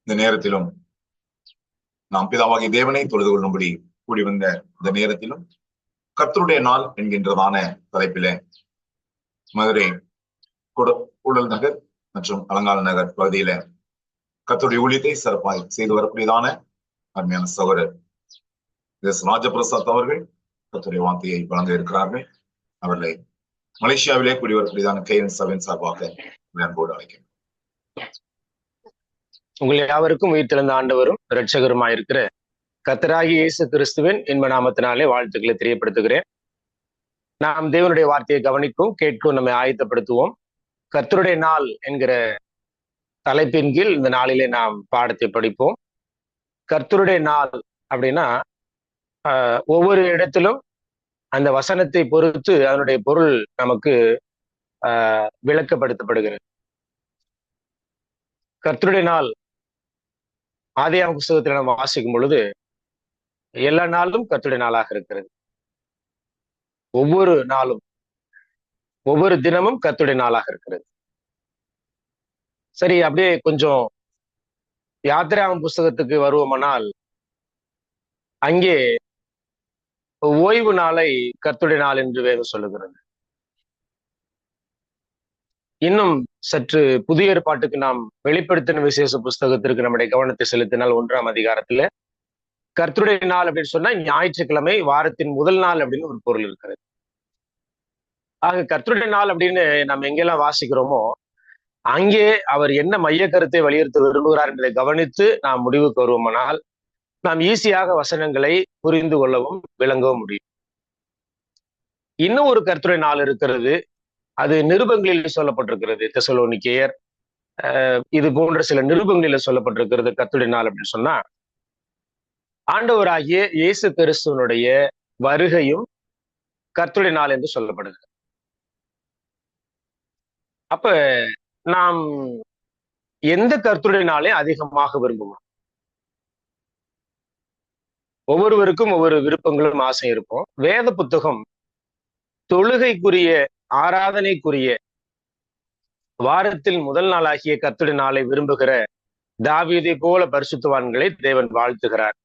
இந்த நேரத்திலும் நாம் பிதாவாகிய தேவனை தொழுது கொள்ளும்படி கூடி வந்த இந்த நேரத்திலும் கர்த்தருடைய நாள் என்கின்றதான தலைப்பிலே மதுரை கூடல் நகர் மற்றும் அலங்கால நகர் பகுதியில கர்த்தருடைய ஊழியத்தை சிறப்பாய் செய்து வரக்கூடியதான அருமையான சகோதரர் ராஜபிரசாத் அவர்கள் கர்த்தருடைய வார்த்தையை வழங்க இருக்கிறார்கள். அவர்களை மலேசியாவிலே கூடி வரக்கூடியதான KN சபையின் சார்பாக அன்போடு அழைக்கிறேன். உங்கள் யாவருக்கும் உயிர் தெழுந்த ஆண்டவரும் இரட்சகருமாயிருக்கிற கர்த்தராகிய இயேசு கிறிஸ்துவின் இன்ப நாமத்தினாலே வாழ்த்துக்களை தெரியப்படுத்துகிறேன். நாம் தேவனுடைய வார்த்தையை கவனிக்கும் கேட்கும் நம்மை ஆயத்தப்படுத்துவோம். கர்த்தருடைய நாள் என்கிற தலைப்பின் கீழ் இந்த நாளிலே நாம் பாடத்தை படிப்போம். கர்த்தருடைய நாள் அப்படின்னா ஒவ்வொரு இடத்திலும் அந்த வசனத்தை பொறுத்து அதனுடைய பொருள் நமக்கு விளக்கப்படுத்தப்படுகிறது. கர்த்தருடைய நாள் ஆதியாகம புஸ்தகத்தில் நாம் வாசிக்கும் பொழுது எல்லா நாளும் கர்த்தருடைய நாளாக இருக்கிறது. ஒவ்வொரு நாளும் ஒவ்வொரு தினமும் கர்த்தருடைய நாளாக இருக்கிறது. சரி, அப்படியே கொஞ்சம் யாத்திராகம புஸ்தகத்துக்கு வருவோமானால் அங்கே ஓய்வு நாளை கர்த்தருடைய நாள் என்று வேதம் சொல்லுகிறது. இன்னும் சற்று புதிய ஏற்பாட்டுக்கு நாம் வெளிப்படுத்தின விசேஷ புஸ்தகத்திற்கு நம்முடைய கவனத்தை செலுத்தினால் 1ஆம் அதிகாரத்துல கர்த்தருடைய நாள் அப்படின்னு சொன்னா ஞாயிற்றுக்கிழமை வாரத்தின் முதல் நாள் அப்படின்னு ஒரு பொருள் இருக்கிறது. ஆக கர்த்தருடைய நாள் அப்படின்னு நம்ம எங்கெல்லாம் வாசிக்கிறோமோ அங்கே அவர் என்ன மைய கருத்தை வலியுறுத்த விரும்புகிறார் என்பதை கவனித்து நாம் முடிவுக்கு வருவோமானால் நாம் ஈஸியாக வசனங்களை புரிந்து கொள்ளவும் விளங்கவும் முடியும். இன்னும் ஒரு கர்த்தருடைய நாள் இருக்கிறது. அது நிருபங்களில் சொல்லப்பட்டிருக்கிறது. தெசலோனிக்கேயர் இது போன்ற சில நிருபங்களில் சொல்லப்பட்டிருக்கிறது. கர்த்தருடைய நாள் அப்படின்னு சொன்னா ஆண்டவராகிய இயேசு கிறிஸ்துவனுடைய வருகையும் கர்த்தருடைய நாள் என்று சொல்லப்படுகிறது. அப்ப நாம் எந்த கர்த்தருடைய நாளை அதிகமாக விரும்புவோம்? ஒவ்வொருவருக்கும் ஒவ்வொரு விருப்பங்களும் ஆசை இருக்கும். வேத புத்தகம் தொழுகைக்குரிய ஆராதனைக்குரிய வாரத்தில் முதல் நாளாகிய கர்த்தருடைய நாளை விரும்புகிற தாவீதை போல பரிசுத்தவான்களை தேவன் வாழ்த்துகிறார்.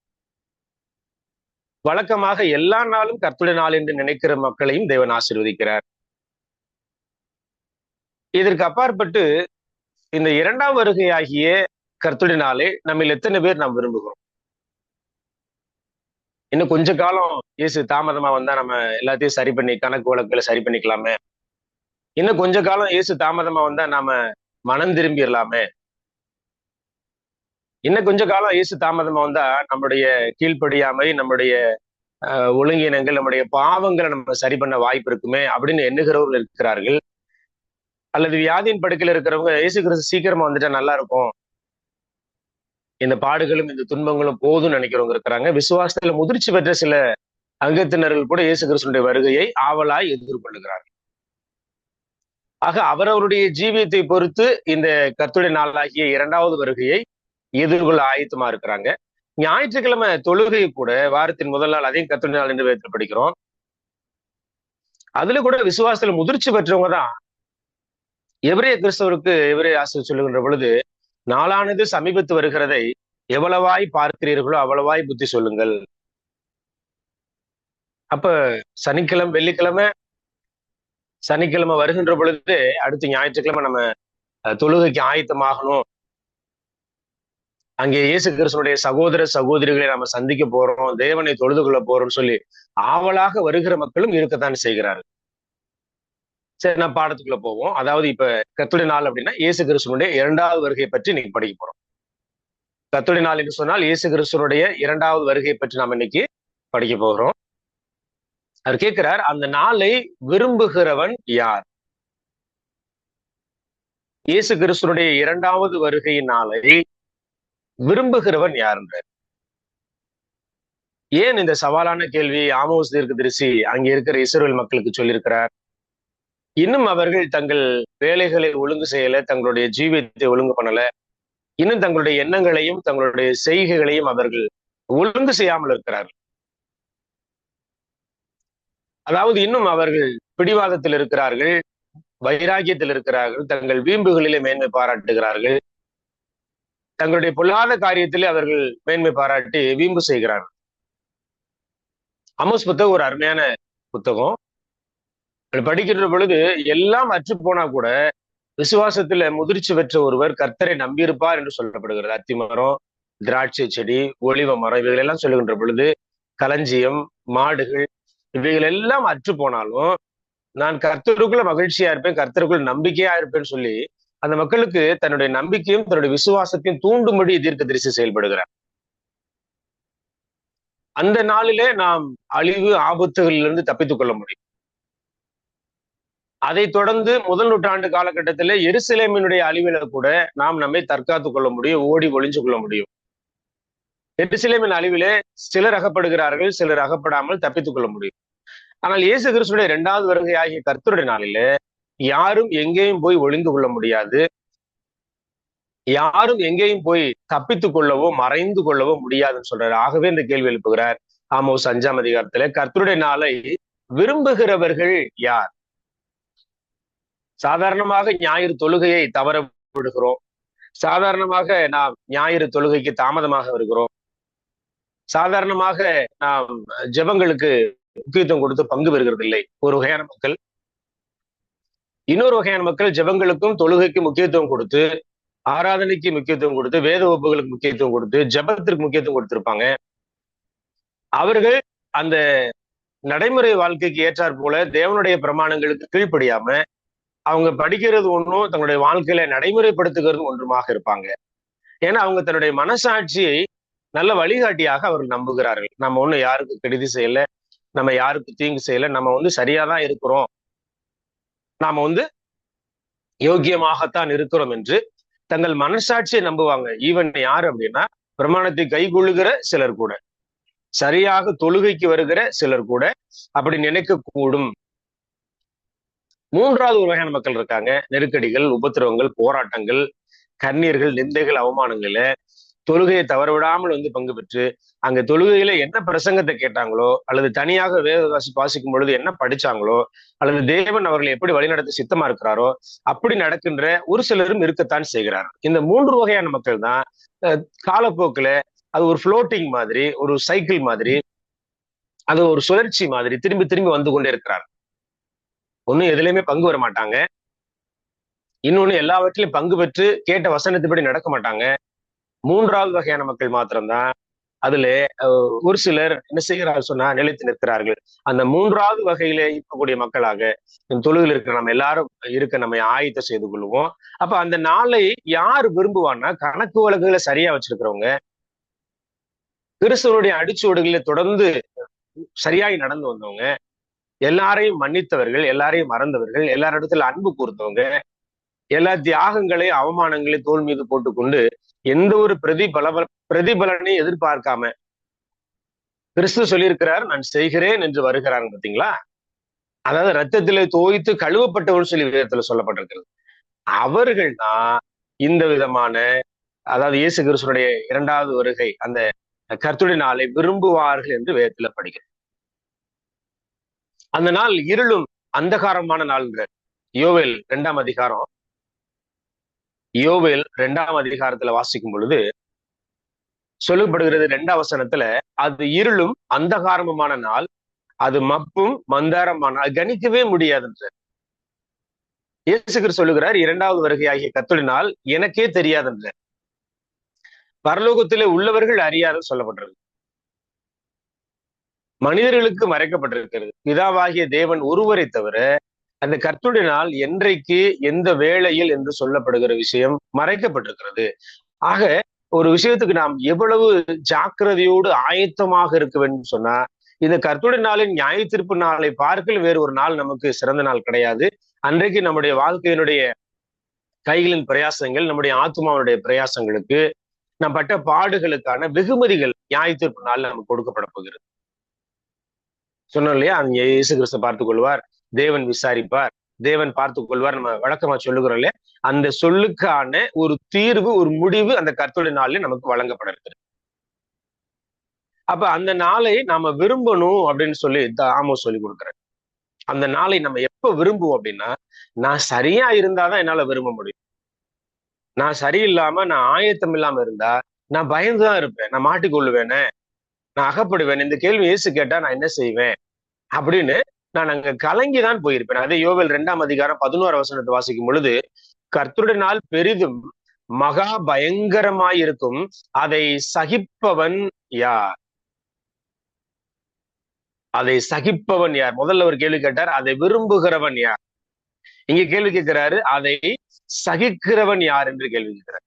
வழக்கமாக எல்லா நாளும் கர்த்தருடைய நாள் என்று நினைக்கிற மக்களையும் தேவன் ஆசீர்வதிக்கிறார். இதற்கு அப்பாற்பட்டு இந்த 2ஆம் வருகையாகிய கர்த்தருடைய நாளை நம்ம எத்தனை பேர் நாம் விரும்புகிறோம்? இன்னும் கொஞ்ச காலம் இயேசு தாமதமா வந்தா நம்ம எல்லாத்தையும் சரி பண்ணி கணக்கு வழக்குகளை சரி பண்ணிக்கலாமே. இன்னும் கொஞ்ச காலம் இயேசு தாமதமா வந்தா நாம மனம் திரும்பிடலாமே. இன்னும் கொஞ்ச காலம் இயேசு தாமதமா வந்தா நம்முடைய கீழ்ப்படியாமை, நம்முடைய ஒழுங்கினங்கள், நம்முடைய பாவங்களை நம்ம சரி பண்ண வாய்ப்பு இருக்குமே அப்படின்னு எண்ணுகிறவர்கள் இருக்கிறார்கள். அல்லது வியாதியின் படுக்கையில் இருக்கிறவங்க இயேசு கிறிஸ்து சீக்கிரமா வந்துட்டா நல்லா இருக்கும், இந்த பாடுகளும் இந்த துன்பங்களும் போதும்னு நினைக்கிறவங்க இருக்கிறாங்க. விசுவாசத்துல முதிர்ச்சி பெற்ற சில அங்கத்தினர்கள் கூட இயேசு கிறிஸ்துடைய வருகையை ஆவலாய் எதிர்கொள்ளுகிறார்கள். ஆக அவரவருடைய ஜீவியத்தை பொறுத்து இந்த கர்த்தருடைய நாளாகிய 2ஆவது வருகையை எதிர்கொள்ள ஆயத்தமா இருக்கிறாங்க. ஞாயிற்றுக்கிழமை தொழுகை கூட வாரத்தின் முதல் நாள், அதையும் கர்த்தருடைய நாள் என்று வேதத்தில் படிக்கிறோம். அதுல கூட விசுவாசத்துல முதிர்ச்சி பெற்றவங்க தான். எபிரேய கிறிஸ்தவருக்கு எபிரேய ஆசிரியர் சொல்லுகின்ற பொழுது, நாளானது சமீபத்து வருகிறதை எவ்வளவாய் பார்க்கிறீர்களோ அவ்வளவாய் புத்தி சொல்லுங்கள். அப்ப சனிக்கிழமை வருகின்ற பொழுது அடுத்து ஞாயிற்றுக்கிழமை நம்ம தொழுகைக்கு ஆயத்தமாகணும். அங்கே இயேசு கிறிஸ்துவனுடைய சகோதர சகோதரிகளை நம்ம சந்திக்க போறோம், தேவனை தொழுது கொள்ள போறோம்னு சொல்லி ஆவலாக வருகிற மக்களும் இருக்கத்தான் செய்கிறார்கள். சரி, நான் பாடத்துக்குள்ள போவோம். அதாவது இப்ப கர்த்தருடைய நாள் அப்படின்னா இயேசு கிறிஸ்துவனுடைய 2ஆவது வருகையை பற்றி இன்னைக்கு படிக்க போறோம். கர்த்தருடைய நாள் என்று சொன்னால் இயேசு கிறிஸ்துவனுடைய 2ஆவது வருகையை பற்றி நாம் இன்னைக்கு படிக்க போகிறோம். அவர் கேட்கிறார், அந்த நாளை விரும்புகிறவன் யார்? இயேசு கிறிஸ்துவனுடைய 2ஆவது வருகையின் நாளை விரும்புகிறவன் யார் என்றார். ஏன் இந்த சவாலான கேள்வி ஆமோஸ் தீர்க்கதரிசி அங்கே இருக்கிற இஸ்ரவேல் மக்களுக்கு சொல்லியிருக்கிறார்? இன்னும் அவர்கள் தங்கள் வேலைகளை ஒழுங்கு செய்யல, தங்களுடைய ஜீவியத்தை ஒழுங்கு பண்ணல, இன்னும் தங்களுடைய எண்ணங்களையும் தங்களுடைய செய்கைகளையும் அவர்கள் ஒழுங்கு செய்யாமல் இருக்கிறார்கள். அதாவது இன்னும் அவர்கள் பிடிவாதத்தில் இருக்கிறார்கள், வைராகியத்தில் இருக்கிறார்கள், தங்கள் வீம்புகளிலே மேன்மை பாராட்டுகிறார்கள். தங்களுடைய பொல்லாத காரியத்திலே அவர்கள் மேன்மை பாராட்டி வீம்பு செய்கிறார்கள். ஆமோஸ் புத்தகம் ஒரு அருமையான புத்தகம். படிக்கின்ற பொழுது எல்லாம் அற்று போனா கூட விசுவாசத்துல முதிர்ச்சி பெற்ற ஒருவர் கர்த்தரை நம்பியிருப்பார் என்று சொல்லப்படுகிறது. அத்திமரம், திராட்சை செடி, ஒலிவ மரம் இவைகள் எல்லாம் சொல்லுகின்ற பொழுது களஞ்சியம், மாடுகள் இவைகள் எல்லாம் அற்று போனாலும் நான் கர்த்தருக்குள்ள மகிழ்ச்சியா இருப்பேன், கர்த்தருக்குள்ள நம்பிக்கையா இருப்பேன்னு சொல்லி அந்த மக்களுக்கு தன்னுடைய நம்பிக்கையும் தன்னுடைய விசுவாசத்தையும் தூண்டும்படி தீர்க்கதரிசி செயல்படுகிறார். அந்த நாளிலே நாம் அழிவு ஆபத்துகளிலிருந்து தப்பித்துக் கொள்ள முடியும். அதை தொடர்ந்து முதல் நூற்றாண்டு காலகட்டத்திலே எருசலேமினுடைய அழிவில கூட நாம் நம்மை தற்காத்துக் கொள்ள முடியும், ஓடி ஒளிஞ்சு கொள்ள முடியும். எருசலேமின் அழிவிலே சிலர் அகப்படுகிறார்கள், சிலர் அகப்படாமல் தப்பித்துக் கொள்ள முடியும். ஆனால் இயேசு கிறிஸ்துடைய 2வது வருகை ஆகிய கர்த்தருடைய நாளிலே யாரும் எங்கேயும் போய் ஒளிந்து கொள்ள முடியாது, யாரும் எங்கேயும் போய் தப்பித்துக் கொள்ளவோ மறைந்து கொள்ளவோ முடியாதுன்னு சொல்றாரு. ஆகவே இந்த கேள்வி எழுப்புகிறார் ஆமோஸ் 5ஆம் அதிகாரத்துல, கர்த்தருடைய நாளை விரும்புகிறவர்கள் யார்? சாதாரணமாக ஞாயிறு தொழுகையை தவற விடுகிறோம், சாதாரணமாக நாம் ஞாயிறு தொழுகைக்கு தாமதமாக வருகிறோம், சாதாரணமாக நாம் ஜெபங்களுக்கு முக்கியத்துவம் கொடுத்து பங்கு பெறுகிறது இல்லை ஒரு வகையான மக்கள். இன்னொரு வகையான மக்கள் ஜெபங்களுக்கும் தொழுகைக்கும் முக்கியத்துவம் கொடுத்து, ஆராதனைக்கு முக்கியத்துவம் கொடுத்து, வேத வகுப்புகளுக்கு முக்கியத்துவம் கொடுத்து, ஜெபத்திற்கு முக்கியத்துவம் கொடுத்திருப்பாங்க. அவர்கள் அந்த நடைமுறை வாழ்க்கைக்கு ஏற்றாற் போல தேவனுடைய பிரமாணங்களுக்கு கீழ்ப்படியாம அவங்க படிக்கிறது ஒன்றும் தங்களுடைய வாழ்க்கையில நடைமுறைப்படுத்துகிறது ஒன்றுமாக இருப்பாங்க. ஏன்னா அவங்க தன்னுடைய மனசாட்சியை நல்ல வழிகாட்டியாக அவர்கள் நம்புகிறார்கள். நம்ம ஒண்ணு யாருக்கு கெடுதி செய்யல, நம்ம யாருக்கு தீங்கு செய்யல, நம்ம சரியாதான் இருக்கிறோம், நாம யோக்கியமாகத்தான் இருக்கிறோம் என்று தங்கள் மனசாட்சியை நம்புவாங்க. ஈவன் யாரு அப்படின்னா பிரமாணத்தை கைகொள்ளுகிற சிலர் கூட, சரியாக தொழுகைக்கு வருகிற சிலர் கூட அப்படி நினைக்க கூடும். 3வது ஒரு வகையான மக்கள் இருக்காங்க. நெருக்கடிகள், உபத்திரவங்கள், போராட்டங்கள், கண்ணீர்கள், நிந்தைகள், அவமானங்கள்ல தொழுகையை தவற விடாமல் பங்கு பெற்று அங்க தொழுகையில என்ன பிரசங்கத்தை கேட்டாங்களோ, அல்லது தனியாக வேத வாசிக்கும் பொழுது என்ன படிச்சாங்களோ, அல்லது தேவன் அவர்களை எப்படி வழிநடத்த சித்தமா இருக்கிறாரோ அப்படி நடக்கின்ற ஒரு சிலரும் இருக்கத்தான் செய்கிறார். இந்த 3 வகையான மக்கள் தான் காலப்போக்குல அது ஒரு ஃப்ளோட்டிங் மாதிரி, ஒரு சைக்கிள் மாதிரி, அது ஒரு சுழற்சி மாதிரி திரும்பி திரும்பி வந்து கொண்டே இருக்கிறார். ஒன்னும் எதுலையுமே பங்கு வர மாட்டாங்க, இன்னொன்னு எல்லாவற்றிலும் பங்கு பெற்று கேட்ட வசனத்தைப்படி நடக்க மாட்டாங்க. 3வது வகையான மக்கள் மாத்திரம்தான் அதுல ஒரு சிலர் என்ன செய்கிறார்கள் சொன்னா நிலைத்து நிற்கிறார்கள். அந்த 3வது வகையில இருக்கக்கூடிய மக்களாக தொழுகையில் இருக்கிற நம்ம எல்லாரும் இருக்க நம்ம ஆயத்த செய்து கொள்வோம். அப்ப அந்த நாளை யார் விரும்புவான்னா கணக்கு வழக்குகளை சரியா வச்சிருக்கிறவங்க, கிறிஸ்துவனுடைய அடிச்சுவடுகளை தொடர்ந்து சரியாய் நடந்து வந்தவங்க, எல்லாரையும் மன்னித்தவர்கள், எல்லாரையும் மறந்தவர்கள், எல்லாரிடத்துல அன்பு கூர்ந்தவங்க, எல்லா தியாகங்களையும் அவமானங்களையும் தோல் மீது போட்டுக்கொண்டு எந்த ஒரு பிரதிபலனையும் எதிர்பார்க்காம கிறிஸ்து சொல்லியிருக்கிறார் நான் செய்கிறேன் என்று வருகிறாங்க. பாத்தீங்களா? அதாவது ரத்தத்திலே தோய்த்து கழுவப்பட்டவர்கள் சொல்லி வேதத்துல சொல்லப்பட்டிருக்கிறது. அவர்கள் தான் இந்த விதமான, அதாவது இயேசு கிறிஸ்துடைய 2வது வருகை அந்த கர்த்தருடைய நாளை விரும்புவார்கள் என்று வேதத்துல படிக்கிறோம். அந்த நாள் இருளும் அந்தகாரமான நாள்ன்ற யோவேல் 2ஆம் அதிகாரம், யோவேல் 2ஆம் அதிகாரத்துல வாசிக்கும் பொழுது சொல்லப்படுகிறது 2ஆம் வசனத்துல, அது இருளும் அந்தகாரமுமான நாள், அது மப்பும் மந்தாரமான, கணிக்கவே முடியாதுன்ற இயேசு கிறிஸ்து சொல்லுகிறார் 2வது வருகை ஆகிய கர்த்தருடைய நாள் எனக்கே தெரியாதுன்ற. பரலோகத்திலே உள்ளவர்கள் அறியாதுன்னு சொல்லப்பட்டிருக்கு. மனிதர்களுக்கு மறைக்கப்பட்டிருக்கிறது. பிதாவாகிய தேவன் ஒருவரை தவிர அந்த கர்த்தருடைய நாள் என்றைக்கு எந்த வேளையில் என்று சொல்லப்படுகிற விஷயம் மறைக்கப்பட்டிருக்கிறது. ஆக ஒரு விஷயத்துக்கு நாம் எவ்வளவு ஜாக்கிரதையோடு ஆயத்தமாக இருக்க வேண்டும் சொன்னா, இந்த கர்த்தருடைய நாளின் நியாய தீர்ப்பு நாளை பார்க்கல் வேறு ஒரு நாள் நமக்கு சிறந்த நாள் கிடையாது. அன்றைக்கு நம்முடைய வாழ்க்கையினுடைய கைகளின் பிரயாசங்கள், நம்முடைய ஆத்மாவுடைய பிரயாசங்களுக்கு, நம் பட்ட பாடுகளுக்கான வெகுமதிகள் நியாய தீர்ப்பு நாள் நமக்கு கொடுக்கப்பட போகிறது. சொன்னோம் இல்லையா, இயேசு கிறிஸ்து பார்த்துக் கொள்வார், தேவன் விசாரிப்பார், தேவன் பார்த்துக் கொள்வார், நம்ம வழக்கமா சொல்லுகிறோம் இல்லையா, அந்த சொல்லுக்கான ஒரு தீர்வு, ஒரு முடிவு அந்த கர்த்தருடைய நாளில் நமக்கு வழங்கப்பட இருக்கிறது. அப்ப அந்த நாளை நாம விரும்பணும் அப்படின்னு சொல்லி ஆமோஸ் சொல்லி கொடுக்குறேன். அந்த நாளை நம்ம எப்ப விரும்புவோம் அப்படின்னா, நான் சரியா இருந்தாதான் என்னால விரும்ப முடியும். நான் சரியில்லாம நான் ஆயத்தம் இல்லாம இருந்தா நான் பயந்துதான் இருப்பேன். நான் மாட்டிக்கொள்ளுவேனே, நான் அகப்படுவேன். இந்த கேள்வி இயேசு கேட்டா நான் என்ன செய்வேன் அப்படின்னு நான் அங்க கலங்கிதான் போயிருப்பேன். அதே யோவேல் 2ஆம் அதிகாரம் 11 வசனத்தை வாசிக்கும் பொழுது, கர்த்தருடைய நாள் பெரிதும் மகா பயங்கரமாயிருக்கும், அதை சகிப்பவன் யார்? அதை சகிப்பவன் யார்? முதல்ல ஒரு கேள்வி கேட்டார், அதை விரும்புகிறவன் யார்? இங்க கேள்வி கேட்கிறாரு, அதை சகிக்கிறவன் யார் என்று கேள்வி கேட்கிறார்.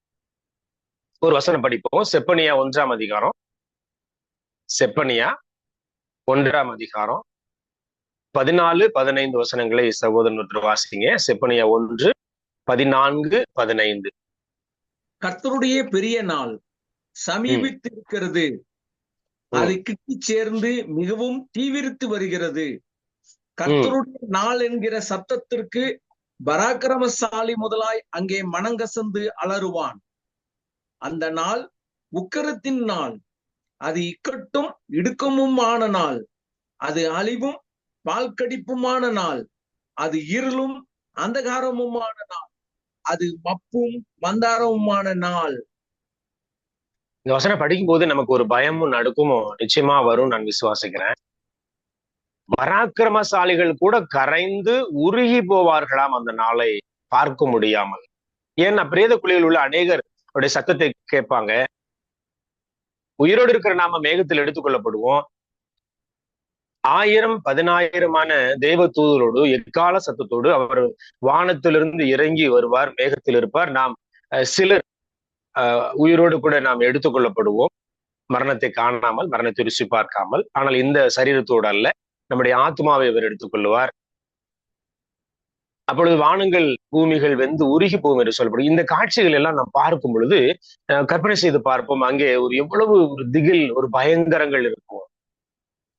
ஒரு வசனம் படிப்போம். செப்பனியா 1ஆம் அதிகாரம். செப்பனியா 1ஆம் அதிகாரம் 14, 15 வசனங்களை சகோதரன் ஒருத்தர் வாசிங்க. செப்பனியா 1, 14, 15. கர்த்தருடைய பெரிய நாள் சமீபித்திருக்கிறது, அது கிட்டி சேர்ந்து மிகவும் தீவிரித்து வருகிறது. கர்த்தருடைய நாள் என்கிற சத்தத்திற்கு பராக்கிரமசாலி முதலாய் அங்கே மனங்கசந்து அலறுவான். அந்த நாள் உக்கிரத்தின் நாள், அது இக்கட்டும் இடுக்கமுமான நாள், அது அழிவும் பால்கடிப்புமான நாள், அது இருளும் அந்தகாரமுமான நாள், அது மப்பும் மந்தாரமுமான நாள். இந்த வசனம் படிக்கும் போது நமக்கு ஒரு பயமும் நடுக்கமும் நிச்சயமா வரும் நான் விசுவாசிக்கிறேன். பராக்கிரமசாலிகள் கூட கரைந்து உருகி போவார்களாம் அந்த நாளை பார்க்க முடியாமல். ஏன்னா பிரேத குழியில் உள்ள அநேகர் அவருடைய சத்தத்தை கேட்பாங்க. உயிரோடு இருக்கிற நாம மேகத்தில் எடுத்துக்கொள்ளப்படுவோம். 1000, 10,000 தேவ தூதரோடு எக்கால சத்தத்தோடு அவர் வானத்திலிருந்து இறங்கி வருவார், மேகத்தில் இருப்பார். நாம் சிலர் உயிரோடு கூட நாம் எடுத்துக்கொள்ளப்படுவோம், மரணத்தை காணாமல், மரணத்தை ருசி பார்க்காமல். ஆனால் இந்த சரீரத்தோடு அல்ல, நம்முடைய ஆத்மாவை அவர் எடுத்துக்கொள்ளுவார். அப்பொழுது வானங்கள் பூமிகள் வெந்து உருகி போகும் என்று சொல்லப்படும். இந்த காட்சிகள் எல்லாம் நாம் பார்க்கும் பொழுது கற்பனை செய்து பார்ப்போம், அங்கே ஒரு எவ்வளவு ஒரு திகில், ஒரு பயங்கரங்கள் இருக்கும்.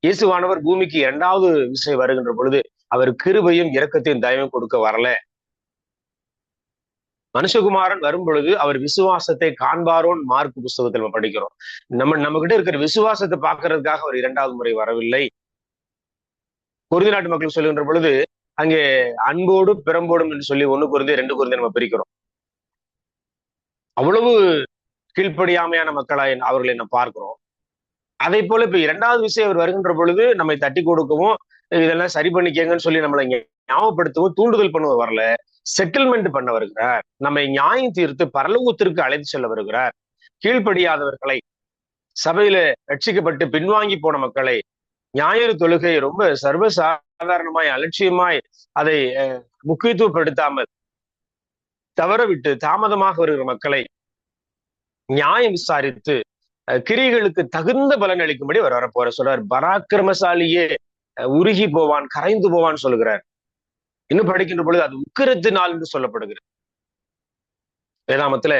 இயேசுவானவர் பூமிக்கு 2வது விசை வருகின்ற பொழுது அவர் கிருபையும் இரக்கத்தையும் தயவும் கொடுக்க வரல. மனுஷகுமாரன் வரும் பொழுது அவர் விசுவாசத்தை காண்பாரோன்னு மார்க் புஸ்தகத்தில் நம்ம படிக்கிறோம். நம்ம கிட்ட இருக்கிற விசுவாசத்தை பார்க்கறதுக்காக அவர் 2வது முறை வரவில்லை. கொரிந்தி நாட்டு மக்கள் சொல்லுகின்ற பொழுது அங்கே அன்போடு பிறம்போடும் என்று சொல்லி 1 கொரிந்தியர் 2 கொரிந்தியர் நம்ம பிரிக்கிறோம். அவ்வளவு கீழ்ப்படியாமையான மக்களாய் அவர்களை நம்ம பார்க்கிறோம். அதே போல இப்ப 2வது விஷயம் அவர் வருகின்ற பொழுது நம்மை தட்டி கொடுக்கவும், இதெல்லாம் சரி பண்ணிக்கங்கன்னு சொல்லி நம்மளை ஞாபகப்படுத்தவும் தூண்டுதல் பண்ண வரல, செட்டில்மெண்ட் பண்ண வருகிறார். நம்மை நியாயம் தீர்த்து பரலோகத்திற்கு அழைத்து செல்ல வருகிறார். கீழ்ப்படியாதவர்களை, சபையில ரட்சிக்கப்பட்டு பின்வாங்கி போன மக்களை, ஞாயிறு தொழுகை ரொம்ப சர்வசாதாரணமாய் அலட்சியமாய் அதை முக்கியத்துவப்படுத்தாமல் தவற விட்டு தாமதமாக வருகிற மக்களை நியாயம் விசாரித்து கிரிகளுக்கு தகுந்த பலன் அளிக்கும்படி அவர் வரப்போற சொல்றார். பராக்கிரமசாலியே உருகி போவான், கரைந்து போவான் சொல்லுகிறார். இன்னும் படிக்கின்ற பொழுது அது உக்கிரத்து நாள் என்று சொல்லப்படுகிறது. வேதாமத்துல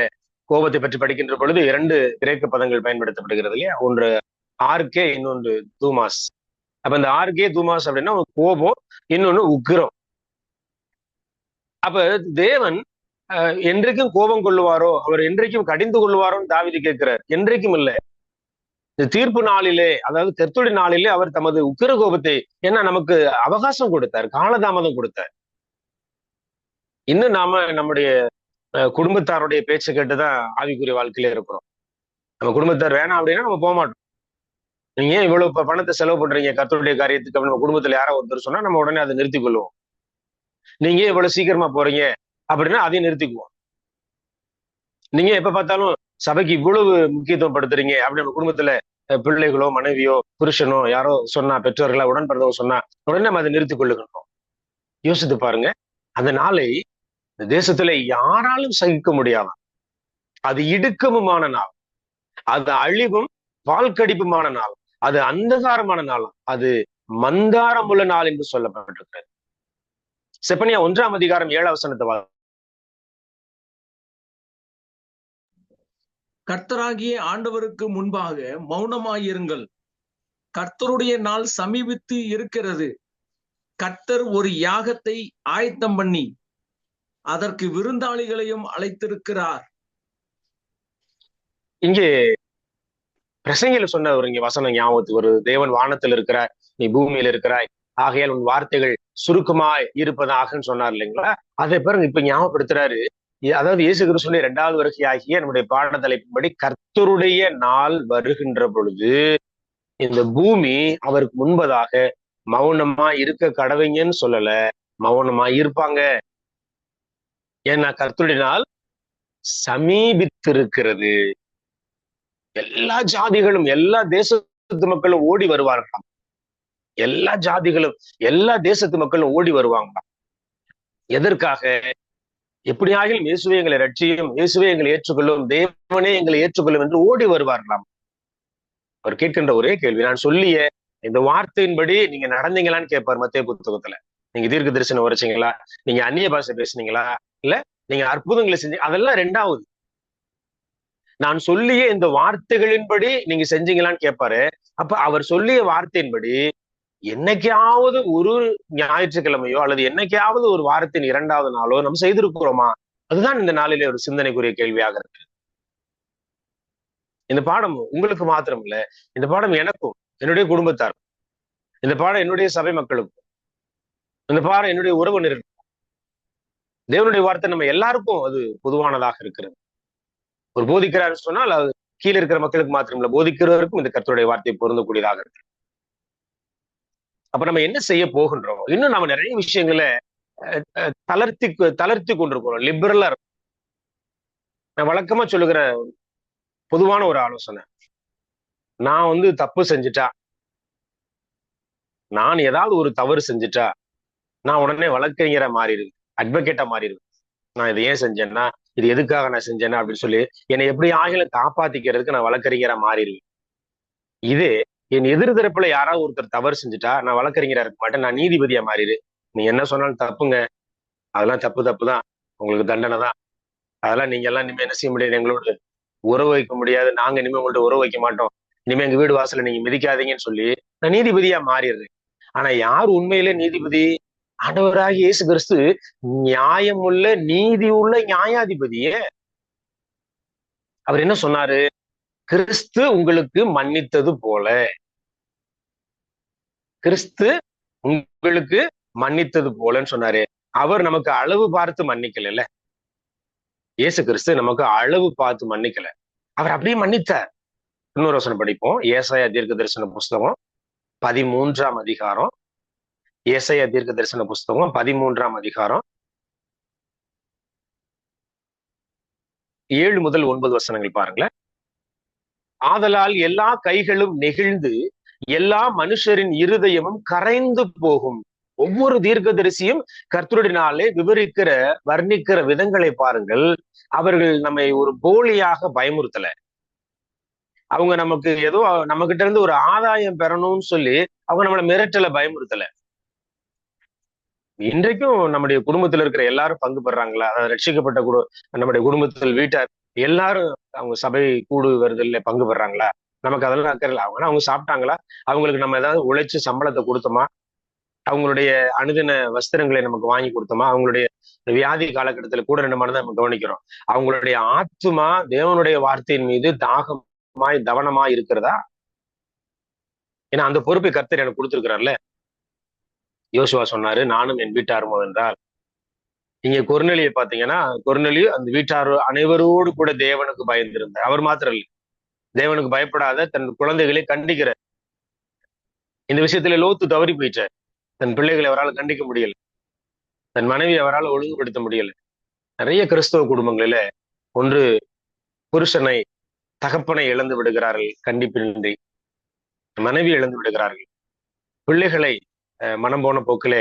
கோபத்தை பற்றி படிக்கின்ற பொழுது 2 கிரேக்க பதங்கள் பயன்படுத்தப்படுகிறது இல்லையா? ஒன்று ஆர்கே, இன்னொன்று தூமாஸ். அப்ப இந்த ஆர்கே தூமாஸ் அப்படின்னா கோபம், இன்னொன்னு உக்கிரம். அப்ப தேவன் என்றைக்கும் கோபம் கொள்ளுவாரோ, அவர் என்றைக்கும் கடிந்து கொள்ளுவாரோன்னு தாவீது கேட்கிறார். என்றைக்கும் இல்லை. இந்த தீர்ப்பு நாளிலே, அதாவது கர்த்தருடைய நாளிலே அவர் தமது உக்கிர கோபத்தை, ஏன்னா நமக்கு அவகாசம் கொடுத்தார், காலதாமதம் கொடுத்தார். இன்னும் நாம நம்முடைய குடும்பத்தாருடைய பேச்சை கேட்டுதான் ஆவிக்குரிய வாழ்க்கையில இருக்கிறோம். நம்ம குடும்பத்தார் வேணாம் அப்படின்னா நம்ம போக மாட்டோம். நீங்க ஏன் இவ்வளவு பணத்தை செலவு பண்றீங்க கர்த்தருடைய காரியத்துக்கு, நம்ம குடும்பத்துல யாரோ ஒருத்தர் சொன்னா நம்ம உடனே அதை நிறுத்திக் கொள்வோம். நீங்க இவ்வளவு சீக்கிரமா போறீங்க அப்படின்னா அதையும் நிறுத்திக்குவோம். நீங்க எப்ப பார்த்தாலும் சபைக்கு இவ்வளவு முக்கியத்துவம் படுத்துறீங்க அப்படி நம்ம குடும்பத்துல பிள்ளைகளோ மனைவியோ புருஷனோ யாரோ சொன்னா, பெற்றோர்களா உடன் பிறந்தவங்க சொன்னா உடனே நம்ம அதை நிறுத்திக் கொள்ளுகின்றோம். யோசித்து பாருங்க, அந்த நாளை இந்த தேசத்துல யாராலும் சகிக்க முடியாத, அது இடுக்கமுமான நாள், அது அழிவும் பால்கடிப்புமான நாள், அது அந்தகாரமான நாள், அது மந்தாரமுள்ள நாள் என்று சொல்லப்பட்டிருக்கிறது. செப்பனியா 1ஆம் அதிகாரம் 7 வசனத்தை கர்த்தராகிய ஆண்டவருக்கு முன்பாக மௌனமாயிருங்கள், கர்த்தருடைய நாள் சமீபித்து இருக்கிறது. கர்த்தர் ஒரு யாகத்தை ஆயத்தம் பண்ணி அதற்கு விருந்தாளிகளையும் அழைத்திருக்கிறார். இங்கே பிரசங்கில சொன்ன ஒரு இங்க வசனம் ஞாபகத்துக்கு ஒரு, தேவன் வானத்தில் இருக்கிறார், நீ பூமியில் இருக்கிறாய், ஆகையால் உன் வார்த்தைகள் சுருக்கமாய் இருப்பதாகன்னு சொன்னார் இல்லைங்களா? அதை பாருங்க இப்ப ஞாபகப்படுத்துறாரு. அதாவது இயேசு கிறிஸ்துவின் 2வது வருகையாகிய நம்முடைய பாட தலைப்பின்படி கர்த்தருடைய நாள் வருகின்ற பொழுது இந்த பூமி அவருக்கு முன்பதாக மௌனமா இருக்க கடவைங்கன்னு சொல்லல, மௌனமா இருப்பாங்க. ஏன்னா கர்த்தருடைய நாள் சமீபித்திருக்கிறது. எல்லா ஜாதிகளும் எல்லா தேசத்து மக்களும் ஓடி வருவார்களாம். எல்லா ஜாதிகளும் எல்லா தேசத்து மக்களும் ஓடி வருவாங்களாம். எதற்காக? எப்படியாகிலும் இயேசுவே எங்களை ரட்சியும், இயேசுவே எங்களை ஏற்றுக்கொள்ளும், தேவனே எங்களை ஏற்றுக்கொள்ளும் என்று ஓடி வருவார்களாம். அவர் கேட்கின்ற ஒரே கேள்வி, நான் சொல்லிய இந்த வார்த்தையின்படி நீங்க நடந்தீங்களான்னு கேட்பார் மத்தேயு புத்தகத்துல. நீங்க தீர்க்க தரிசனம் உரைச்சீங்களா, நீங்க அந்நிய பாஷை பேசுனீங்களா, இல்ல நீங்க அற்புதங்களை செஞ்சீங்க, அதெல்லாம் 2வது. நான் சொல்லிய இந்த வார்த்தைகளின்படி நீங்க செஞ்சீங்களான்னு கேட்பாரு. அப்ப அவர் சொல்லிய வார்த்தையின்படி என்னைக்காவது ஒரு ஞாயிற்றுக்கிழமையோ அல்லது என்னைக்காவது ஒரு வாரத்தின் 2வது நாளோ நம்ம செய்திருக்கிறோமா? அதுதான் இந்த நாளிலே ஒரு சிந்தனைக்குரிய கேள்வியாக இருக்கு. இந்த பாடம் உங்களுக்கு மாத்திரம் இல்ல, இந்த பாடம் எனக்கும், என்னுடைய குடும்பத்தார், இந்த பாடம் என்னுடைய சபை மக்களுக்கும், இந்த பாடம் என்னுடைய உறவினர்கள். தேவனுடைய வார்த்தை நம்ம எல்லாருக்கும் அது பொதுவானதாக இருக்கிறது. ஒரு போதிக்கிறார் சொன்னால் அது கீழே இருக்கிற மக்களுக்கு மாத்திரம் இல்ல, போதிக்கிறவருக்கும் இந்த கர்த்தருடைய வார்த்தை பொருந்தக்கூடியதாக இருக்கு. அப்ப நம்ம என்ன செய்ய போகின்றோம்? இன்னும் நம்ம நிறைய விஷயங்களை தளர்த்தி கொண்டிருக்கிறோம், லிபரலா. நான் வழக்கமா சொல்லுகிற பொதுவான ஒரு ஆலோசனை, நான் தப்பு செஞ்சுட்டா, நான் ஏதாவது ஒரு தவறு செஞ்சுட்டா, நான் உடனே வழக்கறிஞரா மாறிடுவேன், அட்வொகேட்டா மாறிடுவேன். நான் இதை ஏன் செஞ்சேன்னா, இது எதுக்காக நான் செஞ்சேன்னா அப்படின்னு சொல்லி என்னை எப்படி ஆகிலும் காப்பாத்திக்கிறதுக்கு நான் வழக்கறிஞரா மாறிடுவேன். இதே என் எதிர்தரப்புல யாராவது ஒருத்தர் தவறு செஞ்சுட்டா, நான் வழக்கறிஞரா இருக்க மாட்டேன், நான் நீதிபதியா மாறிடு. நீ என்ன சொன்னாலும் தப்புங்க, அதெல்லாம் தப்பு தான், உங்களுக்கு தண்டனை தான், அதெல்லாம் நீங்க எல்லாம் இனிமே என்ன செய்ய முடியாது, எங்களோட உறவு வைக்க முடியாது, நாங்க இனிமே உங்கள்ட்ட உறவு வைக்க மாட்டோம், இனிமே எங்க வீடு வாசல நீங்க மிதிக்காதீங்கன்னு சொல்லி நான் நீதிபதியா மாறிடுறேன். ஆனா யார் உண்மையிலே நீதிபதி? ஆண்டவராகிய இயேசு கிறிஸ்து நியாயமுள்ள நீதி உள்ள நியாயாதிபதியே. அவர் என்ன சொன்னாரு? கிறிஸ்து உங்களுக்கு மன்னித்தது போல, கிறிஸ்து உங்களுக்கு மன்னித்தது போலன்னு சொன்னாரு. அவர் நமக்கு அளவு பார்த்து மன்னிக்கல. இயேசு கிறிஸ்து நமக்கு அளவு பார்த்து மன்னிக்கல, அவர் அப்படியே மன்னித்தார். இன்னொரு வசனம் படிப்போம், ஏசாயா தீர்க்க தரிசன புஸ்தகம் 13ஆம் அதிகாரம். ஏசாயா தீர்க்க தரிசன புஸ்தகம் 13ஆம் அதிகாரம் 7 முதல் 9 வசனங்கள் பாருங்களேன். ஆதலால் எல்லா கைகளும் நெகிழ்ந்து எல்லா மனுஷரின் இருதயமும் கரைந்து போகும். ஒவ்வொரு தீர்க்கதரிசியும் கர்த்தருடைய நாளே வர்ணிக்கிற விதங்களை பாருங்கள். அவர்கள் நம்மை ஒரு போலியாக பயமுறுத்தல, அவங்க நமக்கு ஏதோ நம்ம கிட்ட இருந்து ஒரு ஆதாயம் பெறணும்னு சொல்லி அவங்க நம்மளை மிரட்டல, பயமுறுத்தல. இன்றைக்கும் நம்முடைய குடும்பத்துல இருக்கிற எல்லாரும் பங்கு பெறாங்களா? அதாவது ரட்சிக்கப்பட்ட நம்முடைய குடும்பத்தில் வீட்டார் எல்லாரும் அவங்க சபை கூடு வருதல்ல பங்கு பெறாங்களா? நமக்கு அதெல்லாம் அக்கறல. அவங்க சாப்பிட்டாங்களா? அவங்களுக்கு நம்ம ஏதாவது உழைச்சு சம்பளத்தை கொடுத்தோமா? அவங்களுடைய அனுதின வஸ்திரங்களை நமக்கு வாங்கி கொடுத்தோமா? அவங்களுடைய வியாதி காலகட்டத்துல கூட 2 மணி தான் நம்ம கவனிக்கிறோம். அவங்களுடைய ஆத்துமா தேவனுடைய வார்த்தையின் மீது தாகமாய் தவனமாய் இருக்கிறதா? ஏன்னா அந்த பொறுப்பை கர்த்தர் எனக்கு கொடுத்திருக்கிறார்ல. யோசுவா சொன்னாரு, நானும் என் வீட்டாருமோ என்றால். நீங்க கொர்நேலியை பாத்தீங்கன்னா, கொர்நேலியு அந்த வீட்டார் அனைவரோடு கூட தேவனுக்கு பயந்திருந்தார். அவர் மாத்திரம் இல்லை, தேவனுக்கு பயப்படாத தன் குழந்தைகளை கண்டிக்கிற. இந்த விஷயத்துல லோத்து தவறி போயிட்டார். தன் பிள்ளைகளை அவரால் கண்டிக்க முடியல, தன் மனைவி அவரால் ஒழுங்குபடுத்த முடியல. நிறைய கிறிஸ்தவ குடும்பங்களில ஒன்று புருஷனை தகப்பனை இழந்து விடுகிறார்கள் கண்டிப்பின்றி, மனைவி இழந்து விடுகிறார்கள், பிள்ளைகளை மனம் போன போக்கிலே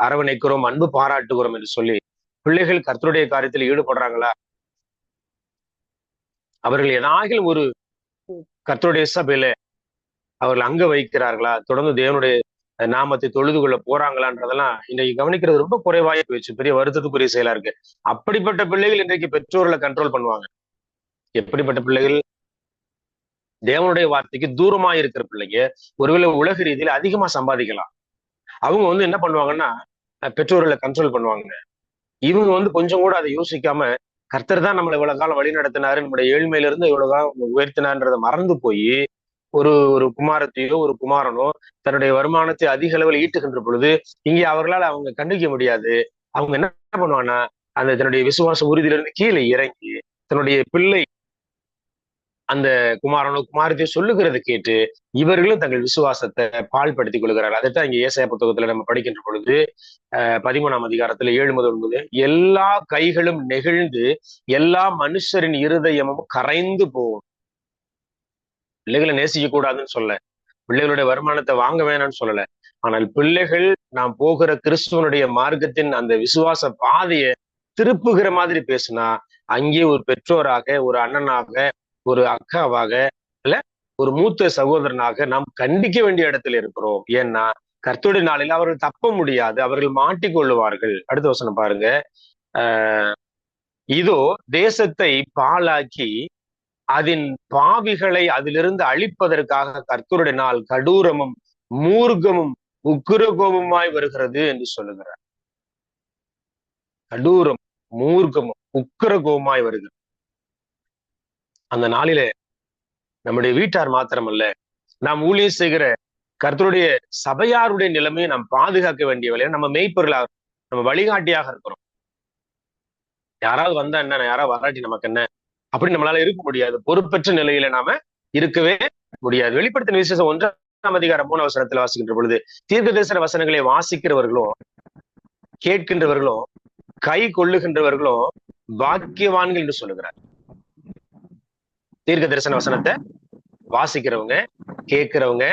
அரவணைக்கிறோம், அன்பு பாராட்டுகிறோம் என்று சொல்லி பிள்ளைகள் கர்த்தருடைய காரியத்தில் ஈடுபடுறாங்களா? அவர்கள் ஏதாகிலும் ஒரு கர்த்தருடைய சபையில அவர்கள் அங்க வைக்கிறார்களா? தொடர்ந்து தேவனுடைய நாமத்தை தொழுது கொள்ள போறாங்களான்றதெல்லாம் இன்றைக்கு கவனிக்கிறது ரொம்ப குறைவாய் போயிடுச்சு. பெரிய வருத்தத்துக்குரிய செயலா இருக்கு. அப்படிப்பட்ட பிள்ளைகள் இன்றைக்கு பெற்றோர்களை கண்ட்ரோல் பண்ணுவாங்க. எப்படிப்பட்ட பிள்ளைகள்? தேவனுடைய வார்த்தைக்கு தூரமா இருக்கிற பிள்ளைங்க ஒருவேளை உலக ரீதியில அதிகமா சம்பாதிக்கலாம். அவங்க என்ன பண்ணுவாங்கன்னா பெற்றோர்களை கண்ட்ரோல் பண்ணுவாங்க. இவங்க கொஞ்சம் கூட அதை யோசிக்காம கர்த்தர் தான் நம்மளை இவ்வளவு காலம் வழி நடத்தினாரு, நம்முடைய ஏழ்மையில இருந்து இவ்வளவு காலம் உயர்த்தினான்றதை மறந்து போய் ஒரு குமாரத்தையோ ஒரு குமாரனோ தன்னுடைய வருமானத்தை அதிக அளவில் ஈட்டுகின்ற பொழுது இங்கே அவர்களால் அவங்க கண்டிக்க முடியாது. அவங்க என்ன பண்ணுவாங்கன்னா அந்த தன்னுடைய விசுவாச உறுதியிலிருந்து கீழே இறங்கி தன்னுடைய பிள்ளை அந்த குமாரனோ குமாரத்தையோ சொல்லுகிறதை கேட்டு இவர்களும் தங்கள் விசுவாசத்தை பாழ்படுத்திக் கொள்கிறார்கள். அதைத்தான் இங்க ஏசாயா புத்தகத்துல நம்ம படிக்கின்ற பொழுது 13ஆம் அதிகாரத்துல 7 முதல் 9, எல்லா கைகளும் நெகிழ்ந்து எல்லா மனுஷரின் இருதயமும் கரைந்து போகும். பிள்ளைகளை நேசிக்க கூடாதுன்னு சொல்ல, பிள்ளைகளுடைய வருமானத்தை வாங்க வேணாம்னு சொல்லல. ஆனால் பிள்ளைகள் நாம் போகிற கிறிஸ்துவனுடைய மார்க்கத்தின் அந்த விசுவாச பாதையை திருப்புகிற மாதிரி பேசினா, அங்கே ஒரு பெற்றோராக, ஒரு அண்ணனாக, ஒரு அக்காவாக, இல்ல ஒரு மூத்த சகோதரனாக நாம் கண்டிக்க வேண்டிய இடத்துல இருக்கிறோம். ஏன்னா கர்த்தருடைய நாளில் அவர்கள் தப்ப முடியாது, அவர்கள் மாட்டிக்கொள்ளுவார்கள். அடுத்த வசனம் பாருங்க. இதோ தேசத்தை பாழாக்கி அதன் பாவிகளை அதிலிருந்து அழிப்பதற்காக கர்த்தருடைய நாள் கடூரமும் மூர்க்கமும் உக்கிரகோபமாய் வருகிறது என்று சொல்லுகிறார். கடூரம், மூர்க்கமும் உக்கிரகோபமாய் வருகிறது. அந்த நாளிலே நம்முடைய வீட்டார் மாத்திரமல்ல, நாம் ஊழியர் செய்கிற கர்த்தருடைய சபையாருடைய நிலைமையை நாம் பாதுகாக்க வேண்டிய வேலையை நம்ம மெய்ப்பொருளாக, நம்ம வழிகாட்டியாக இருக்கிறோம். யாராவது வந்தா என்ன, யாராவது வராட்டி நமக்கு என்ன, அப்படி நம்மளால இருக்க முடியாது. பொறுப்பற்ற நிலையில நாம இருக்கவே முடியாது. வெளிப்படுத்தின விசேஷம் 1ஆம் அதிகாரம் 3 வசனத்துல வாசிக்கின்ற பொழுது, தீர்க்க தரிசன வசனங்களை வாசிக்கிறவர்களும் கேட்கின்றவர்களும் கை கொள்ளுகின்றவர்களும் பாக்கியவான்கள் என்று சொல்லுகிறார். தீர்க்க தரிசன வசனத்தை வாசிக்கிறவங்க, கேட்கிறவங்க,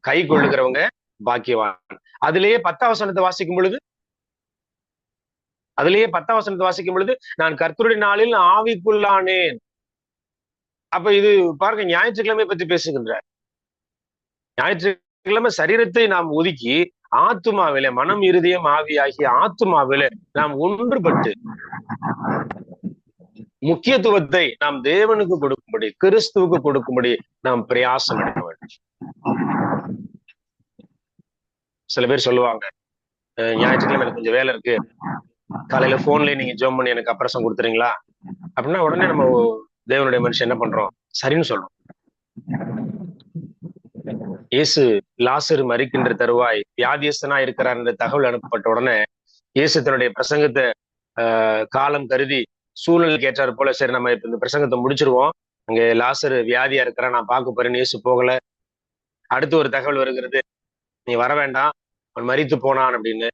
கை கொள்ளுகிறவங்க பாக்கியவான். அதிலேயே 10ஆம் வசனத்தை வாசிக்கும் பொழுது நான் கர்த்தருடைய நாளில் ஆவிக்குள்ளானேன். அப்ப இது பாருங்க, ஞாயிற்றுக்கிழமை பற்றி பேசுகின்றார். ஞாயிற்றுக்கிழமை சரீரத்தை நாம் ஒதுக்கி ஆத்துமாவில, மனம் இருதயம் ஆவி ஆகிய ஆத்துமாவில நாம் ஒன்றுபட்டு முக்கியத்துவத்தை நாம் தேவனுக்கு கொடுக்கும்படி, கிறிஸ்துவுக்கு கொடுக்கும்படி நாம் பிரயாசம் எடுக்க வேண்டும். சில பேர் சொல்லுவாங்க, ஞாயிற்றுக்கிழமை எனக்கு கொஞ்சம் வேலை இருக்கு, காலையில போன்லயே நீங்க ஜோம் பண்ணி எனக்கு அப்ரசம் கொடுத்துறீங்களா அப்படின்னா, உடனே நம்ம தேவனுடைய மனுஷன் என்ன பண்றோம்? சரின்னு சொல்றோம். இயேசு லாசரு மரிக்கின்ற தருவாய் வியாதியஸ்தனா இருக்கிறார் என்ற தகவல் அனுப்பப்பட்ட உடனே இயேசு தன்னுடைய பிரசங்கத்தை காலம் கருதி சூழ்நிலைக்கு ஏற்றாரு போல, சரி நம்ம இப்ப இந்த பிரசங்கத்தை முடிச்சிருவோம், அங்க லாசரு வியாதியா இருக்கிறான், நான் பார்க்க போறேன்னு இயேசு போகல. அடுத்து ஒரு தகவல் வருகிறது, நீ வர வேண்டாம், அவன் மரித்து போனான் அப்படின்னு.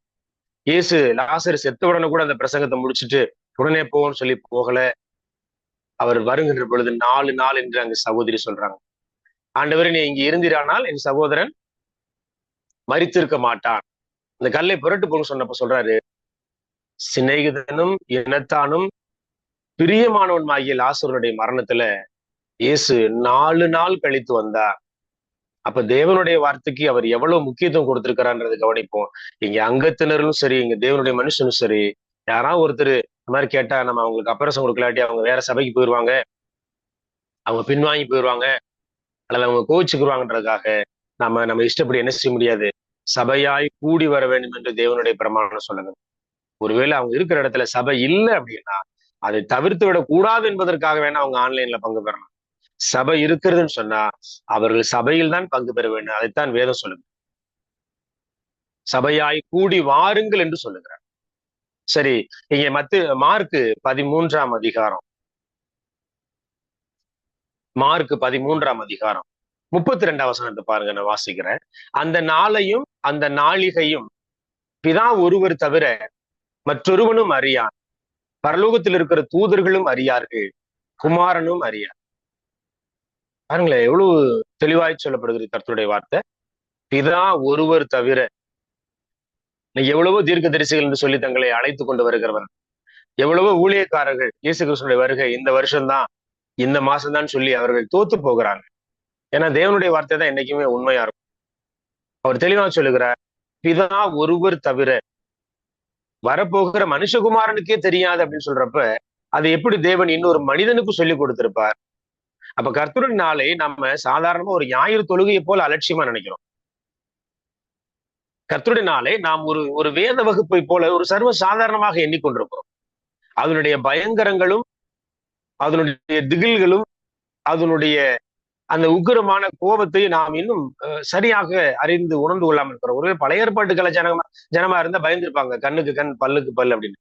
இயேசு லாசரு செத்த உடனே கூட அந்த பிரசங்கத்தை முடிச்சுட்டு உடனே போன்னு சொல்லி போகல. அவர் வருகின்ற பொழுது 4 நாள் என்று அங்க சகோதரி சொல்றாங்க. ஆண்டவரே, நீ இங்க இருந்திரானால் என் சகோதரன் மரித்திருக்க மாட்டான், இந்த கல்லை புரட்டு போன்னு சொன்னப்ப சொல்றாரு, சிநேகிதனும் இனத்தானும் பிரியமானவன் ஆகிய லாசருடைய மரணத்துல இயேசு 4 நாள் கழித்து வந்தார். அப்ப தேவனுடைய வார்த்தைக்கு அவர் எவ்வளவு முக்கியத்துவம் கொடுத்திருக்கிறான்றது கவனிப்போம். இங்க அங்கத்தினரும் சரி, இங்க தேவனுடைய மனுஷனும் சரி, யாராவது ஒருத்தர் இந்த மாதிரி கேட்டா நம்ம அவங்களுக்கு அப்ரசம் கொடுக்கலாட்டி அவங்க வேற சபைக்கு போயிடுவாங்க, அவங்க பின்வாங்கி போயிடுவாங்க, அல்லது அவங்க கோவிச்சுக்குருவாங்கன்றதுக்காக நம்ம இஷ்டப்படி என்ன செய்ய முடியாது, சபையாய் கூடி வர வேண்டும் என்று தேவனுடைய பிரமாணம் சொல்லுங்க. ஒருவேளை அவங்க இருக்கிற இடத்துல சபை இல்லை அப்படின்னா அதை தவிர்த்து விடக் கூடாது என்பதற்காக வேணா அவங்க ஆன்லைன்ல பங்கு பெறலாம். சபை இருக்கிறதுன்னு சொன்னா அவர்கள் சபையில் தான் பங்கு பெற வேண்டும். அதைத்தான் வேதம் சொல்லுங்க, சபையாய் கூடி வாருங்கள் என்று சொல்லுகிறார். சரி, இங்க மார்க்கு 13ஆம் அதிகாரம், மார்க்கு 13ஆம் அதிகாரம் 32ஆம் வசனத்தை பாருங்க, நான் வாசிக்கிறேன். அந்த நாளையும் அந்த நாளிகையும் பிதா ஒருவர் தவிர மற்றொருவனும் அறியான், பரலோகத்தில் இருக்கிற தூதர்களும் அறியார்கள், குமாரனும் அறியார். பாருங்களேன், எவ்வளவு தெளிவாய் சொல்லப்படுகிறது கர்த்தருடைய வார்த்தை. பிதா ஒருவர் தவிர. இன்னைக்கு எவ்வளவோ தீர்க்கதரிசிகள் என்று சொல்லி தங்களை அழைத்துக் கொண்டு வருகிறவர், எவ்வளவோ ஊழியக்காரர்கள் இயேசு கிறிஸ்துவினுடைய வருகை இந்த வருஷம்தான், இந்த மாசம்தான் சொல்லி அவர்கள் தோத்து போகிறாங்க. ஏன்னா தேவனுடைய வார்த்தை தான் என்னைக்குமே உண்மையா இருக்கும். அவர் தெளிவா சொல்லுகிறார், பிதா ஒருவர் தவிர வரப்போகிற மனுஷகுமாரனுக்கே தெரியாது அப்படின்னு சொல்றப்ப அது எப்படி தேவன் இன்னொரு மனிதனுக்கு சொல்லி கொடுத்திருப்பார்? அப்ப கர்த்தருடைய நாளை நம்ம சாதாரணமா ஒரு ஞாயிறு தொழுகையை போல அலட்சியமா நினைக்கிறோம். கர்த்தருடைய நாளை நாம் ஒரு வேத வகுப்பை போல ஒரு சர்வ சாதாரணமாக எண்ணிக்கொண்டிருக்கிறோம். அதனுடைய பயங்கரங்களும் அதனுடைய திகில்களும் அதனுடைய அந்த உக்கிரமான கோபத்தை நாம் இன்னும் சரியாக அறிந்து உணர்ந்து கொள்ளாமல் இருக்கிறோம். ஒருவே பழைய ஏற்பாட்டுக்களை ஜனமா இருந்தா பயந்துருப்பாங்க, கண்ணுக்கு கண் பல்லுக்கு பல் அப்படின்னு.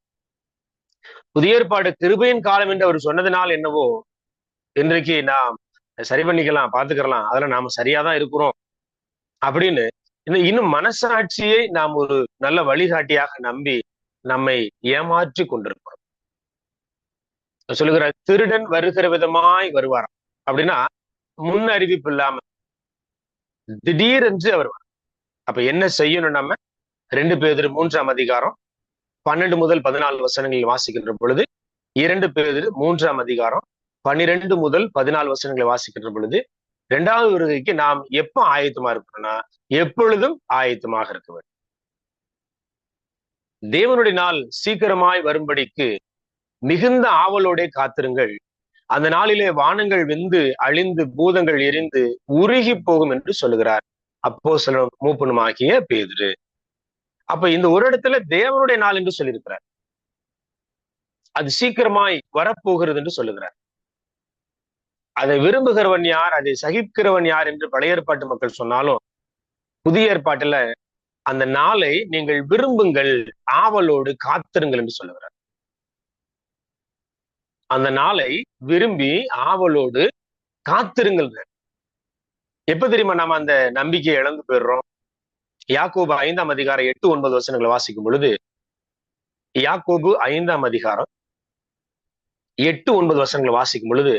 புதிய ஏற்பாடு கிருபையின் காலம் என்று அவர் சொன்னதுனால் என்னவோ இன்றைக்கு நாம் சரி பண்ணிக்கலாம், பாத்துக்கலாம், அதெல்லாம் நாம சரியாதான் இருக்கிறோம் அப்படின்னு இன்னும் மனசாட்சியை நாம் ஒரு நல்ல வழிகாட்டியாக நம்பி நம்மை ஏமாற்றி கொண்டிருக்கிறோம். சொல்லுகிற திருடன் வருகிற விதமாய் வருவாராம். அப்படின்னா முன் அறிவிப்பு இல்லாம திடீரென்று அவர் வரும். அப்ப என்ன செய்யணும்? நம்ம 2 பேதுரு 3ஆம் அதிகாரம் 12 முதல் 14 வசனங்களில் வாசிக்கின்ற பொழுது, 2 பேதுரு 3ஆம் அதிகாரம் 12 முதல் 14 வசனங்களை வாசிக்கின்ற பொழுது, 2வது வருகைக்கு நாம் எப்ப ஆயத்தமா இருக்கணும்னா எப்பொழுதும் ஆயத்தமாக இருக்க வேண்டும். தேவனுடைய நாள் சீக்கிரமாய் வரும்படிக்கு மிகுந்த ஆவலோட காத்திருங்கள். அந்த நாளிலே வானங்கள் வெந்து அழிந்து பூதங்கள் எரிந்து உருகி போகும் என்று சொல்லுகிறார் அப்போஸ்தலனும் மூப்பனுமாகிய பேதுரு. அப்ப இந்த ஒரு இடத்துல தேவனுடைய நாள் என்று சொல்லியிருக்கிறார். அது சீக்கிரமாய் வரப்போகிறது என்று சொல்லுகிறார். அதை விரும்புகிறவன் யார், அதை சகிக்கிறவன் யார் என்று பழைய ஏற்பாட்டு மக்கள் சொன்னாலும், புதிய ஏற்பாட்டுல அந்த நாளை நீங்கள் விரும்புங்கள், ஆவலோடு காத்திருங்கள் என்று சொல்லுகிறார். அந்த நாளை விரும்பி ஆவலோடு காத்திருங்கள். எப்ப தெரியுமா நாம அந்த நம்பிக்கையை இழந்து போயிடுறோம்? யாக்கோபு 5ஆம் அதிகாரம் 8-9 வசனங்களை வாசிக்கும் பொழுது, யாக்கோபு 5ஆம் அதிகாரம் 8-9 வசனங்களை வாசிக்கும் பொழுது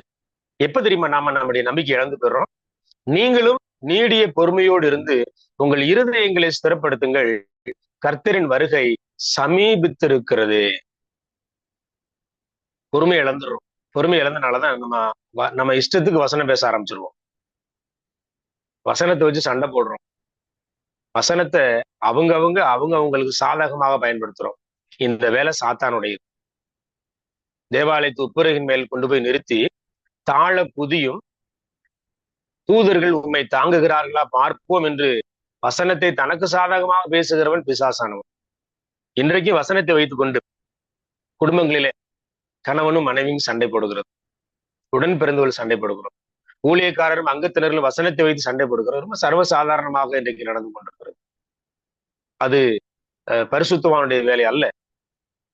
எப்ப தெரியுமா நாம நம்முடைய நம்பிக்கை இழந்து போயிடுறோம்? நீங்களும் நீடிய பொறுமையோடு இருந்து உங்கள் இருதயங்களை ஸ்திரப்படுத்துங்கள், கர்த்தரின் வருகை சமீபித்திருக்கிறது. பொறுமை இழந்துடுறோம். பொறுமை இழந்தனாலதான் நம்ம இஷ்டத்துக்கு வசனம் பேச ஆரம்பிச்சிருவோம். வசனத்தை வச்சு சண்டை போடுறோம். வசனத்தை அவங்களுக்கு சாதகமாக பயன்படுத்துறோம். இந்த வேலை சாத்தானுடையது. தேவாலயத்து உட்புறகின் மேல் கொண்டு போய் நிறுத்தி தாழ புதியும் தூதர்கள் உண்மை தாங்குகிறார்களா பார்ப்போம் என்று வசனத்தை தனக்கு சாதகமாக பேசுகிறவன் பிசாசானவன். இன்றைக்கு வசனத்தை வைத்துக் கொண்டு குடும்பங்களிலே கணவனும் மனைவியும் சண்டை போடுகிறது, உடன் பிறந்தவர்கள் சண்டை போடுகிறோம், ஊழியக்காரரும் அங்கத்தினர்களும் வசனத்தை வைத்து சண்டை போடுகிறது. ரொம்ப சர்வசாதாரணமாக இன்றைக்கு நடந்து கொண்டிருக்கிறது. அது பரிசுத்தவானுடைய வேலை அல்ல,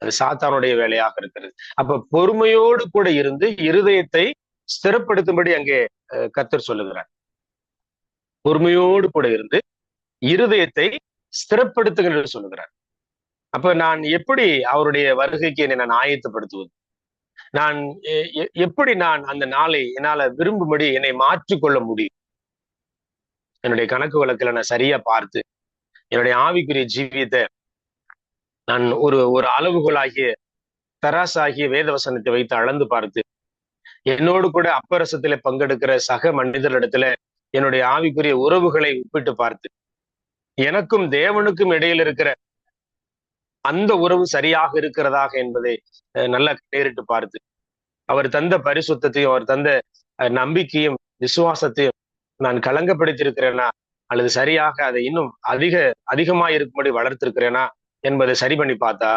அது சாத்தானுடைய வேலையாக இருக்கிறது. அப்ப பொறுமையோடு கூட இருந்து இருதயத்தை ஸ்திரப்படுத்தும்படி அங்கே கர்த்தர் சொல்லுகிறார். பொறுமையோடு கூட இருந்து இருதயத்தை ஸ்திரப்படுத்துங்கள் என்று சொல்லுகிறார். அப்ப நான் எப்படி அவருடைய வருகைக்கு என்னை நான் ஆயத்தப்படுத்துவது? நான் எப்படி நான் அந்த நாளை என்னால விரும்பும்படி என்னை மாற்றிக்கொள்ள முடியும்? என்னுடைய கணக்கு வழக்குல நான் சரியா பார்த்து என்னுடைய ஆவிக்குரிய ஜீவியத்தை நான் ஒரு அளவுகோலாகிய தராசாகிய வேதவசனத்தை வைத்து அளந்து பார்த்து, என்னோடு கூட அப்பரசத்திலே பங்கெடுக்கிற சக மனிதரிடத்துல என்னுடைய ஆவிக்குரிய உறவுகளை ஒப்பிட்டு பார்த்து, எனக்கும் தேவனுக்கும் இடையில் இருக்கிற அந்த உறவு சரியாக இருக்கிறதாக என்பதை நல்லா நேரிட்டு பார்த்து, அவர் தந்த பரிசுத்தையும் அவர் தந்த நம்பிக்கையும் விசுவாசத்தையும் நான் களங்கப்படுத்தியிருக்கிறேனா, அல்லது சரியாக அதை இன்னும் அதிகமா இருக்கும்படி வளர்த்திருக்கிறேனா என்பதை சரி பண்ணி பார்த்தா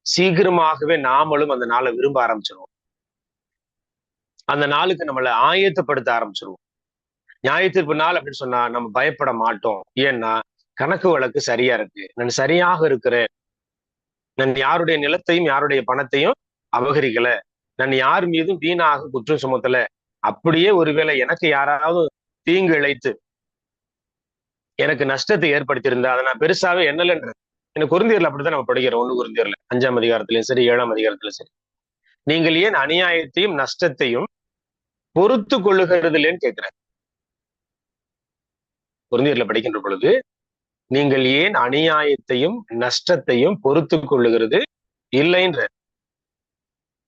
சீக்கிரமாகவே நாமளும் அந்த நாளை விரும்ப ஆரம்பிச்சிருவோம். அந்த நாளுக்கு நம்மளை ஆயத்தப்படுத்த ஆரம்பிச்சிருவோம். நியாயத்தீர்ப்பு நாள் அப்படின்னு சொன்னா நம்ம பயப்பட மாட்டோம். ஏன்னா கணக்கு வழக்கு சரியா இருக்கு, நான் சரியாக இருக்கிறேன், நான் யாருடைய நிலத்தையும் யாருடைய பணத்தையும் அபகரிக்கல, நான் யார் மீதும் வீணாக குற்றம் சுமத்தல. அப்படியே ஒருவேளை எனக்கு யாராவது தீங்கு இழைத்து எனக்கு நஷ்டத்தை ஏற்படுத்தியிருந்தா அதை நான் பெருசாவே எண்ணலன்ற. எனக்கு குருந்தியர்ல அப்படித்தான் நம்ம படிக்கிறோம். 1 குருந்தியர்ல 5ஆம் அதிகாரத்திலும் சரி 7ஆம் அதிகாரத்திலும் சரி, நீங்கள் ஏன் அநியாயத்தையும் நஷ்டத்தையும் பொறுத்து கொள்ளுகிறதில்லைன்னு கேட்கிறார். குருந்தியர்ல படிக்கின்ற பொழுது, நீங்கள் ஏன் அநியாயத்தையும் நஷ்டத்தையும் பொறுத்து கொள்ளுகிறது இல்லைன்ற.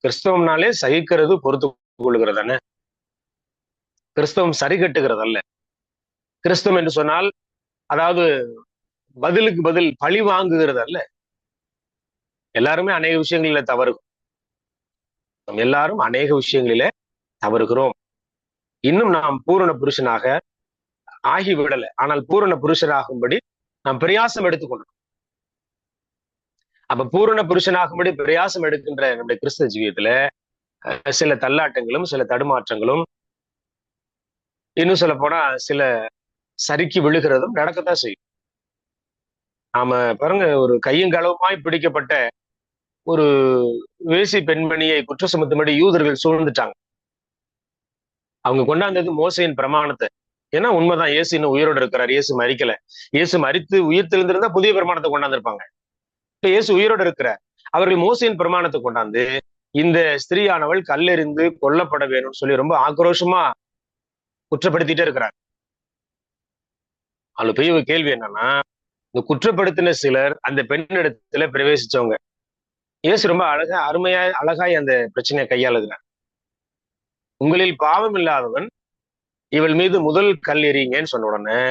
கிறிஸ்தவம்னாலே சகிக்கிறது, பொறுத்து கொள்ளுகிறதானே. கிறிஸ்தவம் சரி கட்டுகிறது அல்ல. கிறிஸ்தவம் என்று சொன்னால் அதாவது பதிலுக்கு பதில் பழி வாங்குகிறது அல்ல. எல்லாருமே அநேக விஷயங்களில தவறுகிறோம். எல்லாரும் அநேக விஷயங்களில தவறுகிறோம். இன்னும் நாம் பூரண புருஷனாக ஆகிவிடல. ஆனால் பூரண புருஷனாகும்படி நாம் பிரயாசம் எடுத்துக்கொண்டோம். அப்ப பூரண புருஷனாகும்படி பிரயாசம் எடுக்கின்ற நம்முடைய கிறிஸ்தவ ஜீவியத்துல சில தள்ளாட்டங்களும் சில தடுமாற்றங்களும், இன்னும் சொல்ல போனா சில சறுக்கி விழுகிறதும் நடக்கத்தான் செய்யும். நாம பாருங்க, ஒரு கையும் களவுமாய் பிடிக்கப்பட்ட ஒரு வேசி பெண்மணியை குற்ற சுமத்தும்படி யூதர்கள் சூழ்ந்துட்டாங்க. அவங்க கொண்டாந்தது மோசையின் பிரமாணத்தை. ஏன்னா உண்மைதான், இயேசு இன்னும் உயிரோடு இருக்கிறார், இயேசு மரிக்கல. இயேசு மரித்து உயிர் தெழுந்திருந்தா புதிய பிரமாணத்தை கொண்டாந்துருப்பாங்க. இப்ப இயேசு உயிரோடு இருக்கிறார். அவர்கள் மோசையின் பிரமாணத்தை கொண்டாந்து இந்த ஸ்திரீயானவள் கல்லெறிந்து கொல்லப்பட வேணும்னு சொல்லி ரொம்ப ஆக்ரோஷமா குற்றப்படுத்திட்டே இருக்கிறார். அதுல பெரிய ஒரு கேள்வி என்னன்னா, இந்த குற்றப்படுத்தின சிலர் அந்த பெண்ணிடத்துல பிரவேசிச்சவங்க. இயேசு ரொம்ப அழகாய் அந்த பிரச்சனையை கையாளுகிறார். உங்களில் பாவம் இல்லாதவன் இவள் மீது முதல் கல் எறிங்கன்னு சொன்ன உடனே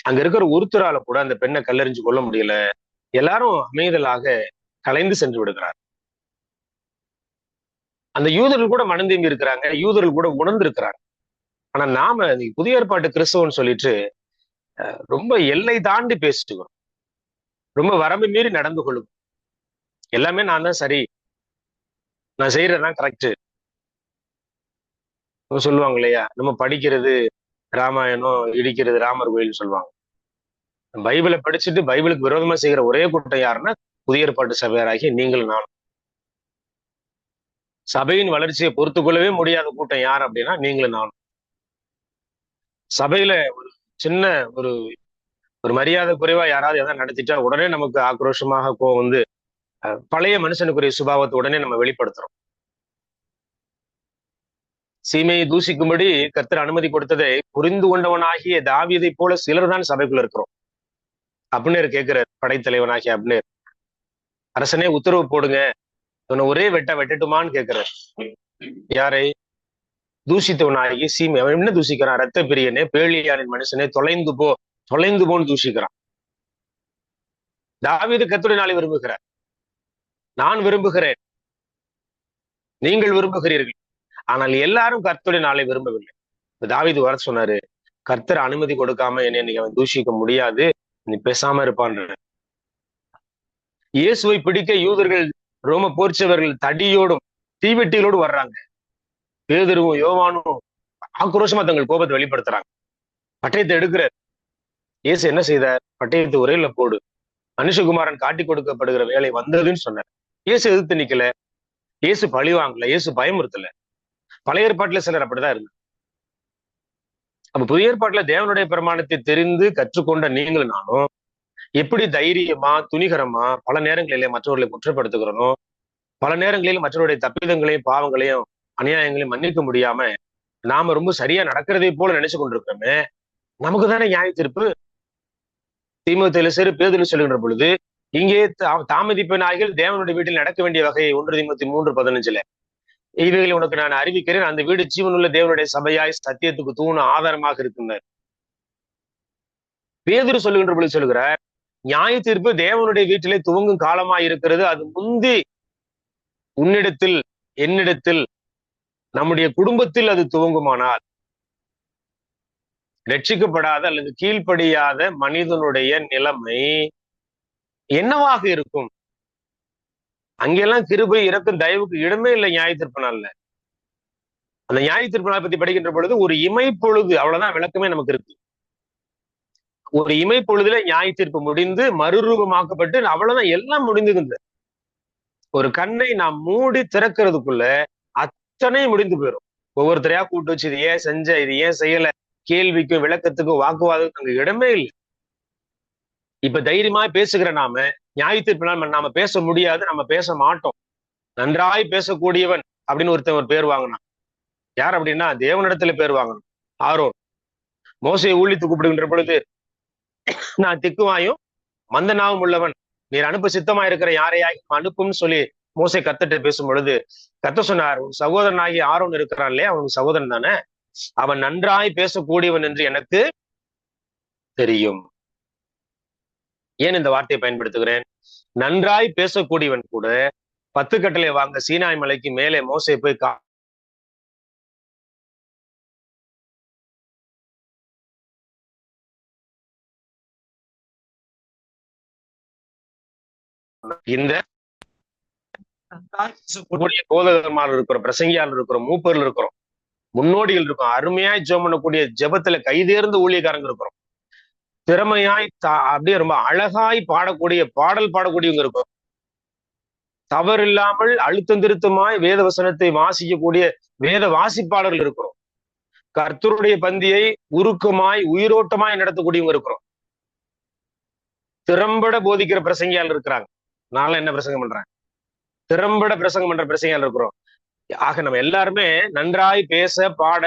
அங்க இருக்கிற ஒருத்தரால கூட அந்த பெண்ணை கல்லெறிஞ்சு கொள்ள முடியல. எல்லாரும் அமைதலாக கலைந்து சென்று விடுகிறார். அந்த யூதர்கள் கூட மனம் திரும்பி இருக்கிறாங்க, யூதர்கள் கூட உணர்ந்து இருக்கிறாங்க. ஆனா நாம புதிய ஏற்பாட்டு கிறிஸ்தவன் சொல்லிட்டு ரொம்ப எல்லை தாண்டி பேசிட்டு ரொம்ப வரம்பு மீறி நடந்து கொள்ளும். எல்லாமே நான் தான் சரி, நான் செய்யறதுதான் கரெக்ட் சொல்லுவாங்க இல்லையா? நம்ம படிக்கிறது ராமாயணம், இடிக்கிறது ராமர் கோயில் சொல்லுவாங்க. பைபிளை படிச்சுட்டு பைபிளுக்கு விரோதமா செய்கிற ஒரே கூட்டம் யாருன்னா புதிய ஏற்பாட்டு சபையாராகிய நீங்களும் நானும். சபையின் வளர்ச்சியை பொறுத்து கொள்ளவே முடியாத கூட்டம் யார் அப்படின்னா நீங்களும் நானும். சபையில ஒரு சின்ன ஒரு ஒரு மரியாதை குறைவா யாராவது எதாவது நடத்திட்டா உடனே நமக்கு ஆக்ரோஷமாக கோவம் வந்து பழைய மனுஷனுக்குரிய சுபாவத்தை உடனே நம்ம வெளிப்படுத்துறோம். சீமையை தூசிக்கும்படி கர்த்தர் அனுமதி கொடுத்ததை புரிந்து கொண்டவனாகிய தாவீதை போல சிலர் தான் சபைக்குள்ள இருக்கிறோம். அப்னேர் கேட்கிறார், படைத்தலைவனாகிய அப்னேர், அரசனே உத்தரவு போடுங்க, ஒரே வெட்டட்டுமான்னு கேட்கிறார். யாரை? தூசித்தவனாகி சீமை. அவன் என்ன தூசிக்கிறான்? ரத்த பிரியனே, பேழியாளின் மனுஷனே, தொலைந்து போன்னு தூசிக்கிறான். தாவீது கர்த்தருடைய நாளை விரும்புகிறார். நான் விரும்புகிறேன், நீங்கள் விரும்புகிறீர்கள், ஆனால் எல்லாரும் கர்த்தருடைய நாளை விரும்பவில்லை. தாவீது வர சொன்னாரு, கர்த்தர் அனுமதி கொடுக்காம என்னை அவன் தூஷிக்க முடியாது, நீ பேசாம இருப்பான்ற. இயேசுவை பிடிக்க யூதர்கள், ரோம போர்ச்சவர்கள் தடியோடும் தீவெட்டிகளோடு வர்றாங்க. பேதுருவும் யோவானும் ஆக்ரோஷமா தங்கள் கோபத்தை வெளிப்படுத்துறாங்க. பட்டயத்தை எடுக்கிறார். இயேசு என்ன செய்தார்? பட்டயத்தை உரையில போடு, மனுஷகுமாரன் காட்டி கொடுக்கப்படுகிற வேலை வந்ததுன்னு சொன்னார். இயேசு எதிர்த்து நிக்கல, இயேசு பழி வாங்கல, இயேசு பயமுறுத்தல. பழைய ஏற்பாட்டுல சிலர் அப்படிதான் இருக்கு. அப்ப புதிய ஏற்பாட்டுல தேவனுடைய பிரமாணத்தை தெரிந்து கற்றுக்கொண்ட நீங்களும் நானும் எப்படி தைரியமா துணிகரமா பல நேரங்களிலே மற்றவர்களை குற்றப்படுத்துகிறனோ, பல நேரங்களில் மற்றவருடைய தப்பிதங்களையும் பாவங்களையும் அநியாயங்களையும் மன்னிக்க முடியாம நாம ரொம்ப சரியா நடக்கிறதை போல நினைச்சு கொண்டிருக்கிறோமே, நமக்கு தானே நியாய தீர்ப்பு. தீமோத்தேயுல சரி பேதுரு சொல்லுகின்ற பொழுது, இங்கே தாமதிப்பனாகில் தேவனுடைய வீட்டில் நடக்க வேண்டிய வகையை 1 தீமோத்தேயு 3:15 இவைகளை உனக்கு நான் அறிவிக்கிறேன், அந்த வீடு ஜீவனுள்ள தேவனுடைய சபையாய் சத்தியத்துக்கு தூண் ஆதாரமாக இருக்கின்றார். பேதுரு சொல்லுகின்ற பொழுது சொல்லுகிறார், நியாய தீர்ப்பு தேவனுடைய வீட்டிலே துவங்கும் காலமாய் இருக்கிறது. அது முந்தி உன்னிடத்தில், என்னிடத்தில், நம்முடைய குடும்பத்தில் அது துவங்குமானால் ரட்சிக்கப்படாத அல்லது கீழ்ப்படியாத மனிதனுடைய நிலைமை என்னவாக இருக்கும்? அங்கெல்லாம் கிருபை, இரக்கம், தயவுக்கு இடமே இல்லை நியாய தீர்ப்பு நாள்ல. அந்த நியாய தீர்ப்பு நாள் பத்தி படிக்கின்ற பொழுது ஒரு இமைப்பொழுது, அவ்வளவுதான் விளக்கமே நமக்கு இருக்கு. ஒரு இமைப்பொழுதுல நியாய தீர்ப்பு முடிந்து மறுரூபமாக்கப்பட்டு அவ்வளவுதான், எல்லாம் முடிந்துகுது. ஒரு கண்ணை நாம் மூடி திறக்கிறதுக்குள்ள அத்தனை முடிந்து போயிடும். ஒவ்வொருத்தரையா கூட்டு வச்சு இது ஏன் செஞ்ச, இது ஏன் செய்யல, கேள்விக்கும் விளக்கத்துக்கும் வாக்குவாதத்துக்கும் அங்க இடமே இல்லை. இப்ப தைரியமா பேசுகிற நாம நியாய தீர்ப்பினால் நாம பேச முடியாது, நம்ம பேச மாட்டோம். நன்றாய் பேசக்கூடியவன் அப்படின்னு ஒருத்தன் ஒரு பேர் வாங்கினான். யார் அப்படின்னா தேவனிடத்துல பேர் வாங்கணும். ஆரோன் மோசையை ஊழித்து கூப்பிடுகின்ற பொழுது, நான் திக்குவாயும் மந்தனாவும் உள்ளவன், நீர் அனுப்ப சித்தமா இருக்கிற யாரையாயும் அனுப்பும்னு சொல்லி மோசை கர்த்தர்ட்ட பேசும் பொழுது கர்த்தர் சொன்னார், உன் சகோதரனாகி ஆரோன் இருக்கிறான் இல்லையா, அவனுக்கு சகோதரன் தானே, அவன் நன்றாய் பேசக்கூடியவன் என்று எனக்கு தெரியும். ஏன் இந்த வார்த்தையை பயன்படுத்துகிறேன்? நன்றாய் பேசக்கூடியவன் கூட 10 கட்டளை வாங்க சீனாய் மலைக்கு மேலே மோசே போய் இந்த போதகர்மார் இருக்கிறோம், பிரசங்கியால் இருக்கிறோம், மூப்பர்கள் இருக்கிறோம், முன்னோடிகள் இருக்கும், அருமையாய் ஜெபம் பண்ணக்கூடிய ஜெபத்துல கைதேர்ந்த ஊழியக்காரங்க இருக்கிறோம், திறமையாய் அப்படியே ரொம்ப அழகாய் பாடக்கூடிய பாடல் பாடக்கூடியவங்க இருக்கும். தவறில்லாமல் அழுத்தம் திருத்தமாய் வேத வசனத்தை வாசிக்கக்கூடிய வேத வாசிப்பாளர்கள் இருக்கிறோம். கர்த்தருடைய பந்தியை உருக்கமாய் உயிரோட்டமாய் நடத்தக்கூடியவங்க இருக்கிறோம். திறம்பட போதிக்கிற பிரசங்கியால் இருக்கிறாங்க. நான் என்ன பிரசங்கம் பண்றேன்? திறம்பட பிரசங்கம் பண்ற பிரசங்கியால் இருக்கிறோம். ஆக நம்ம எல்லாருமே நன்றாய் பேச பாட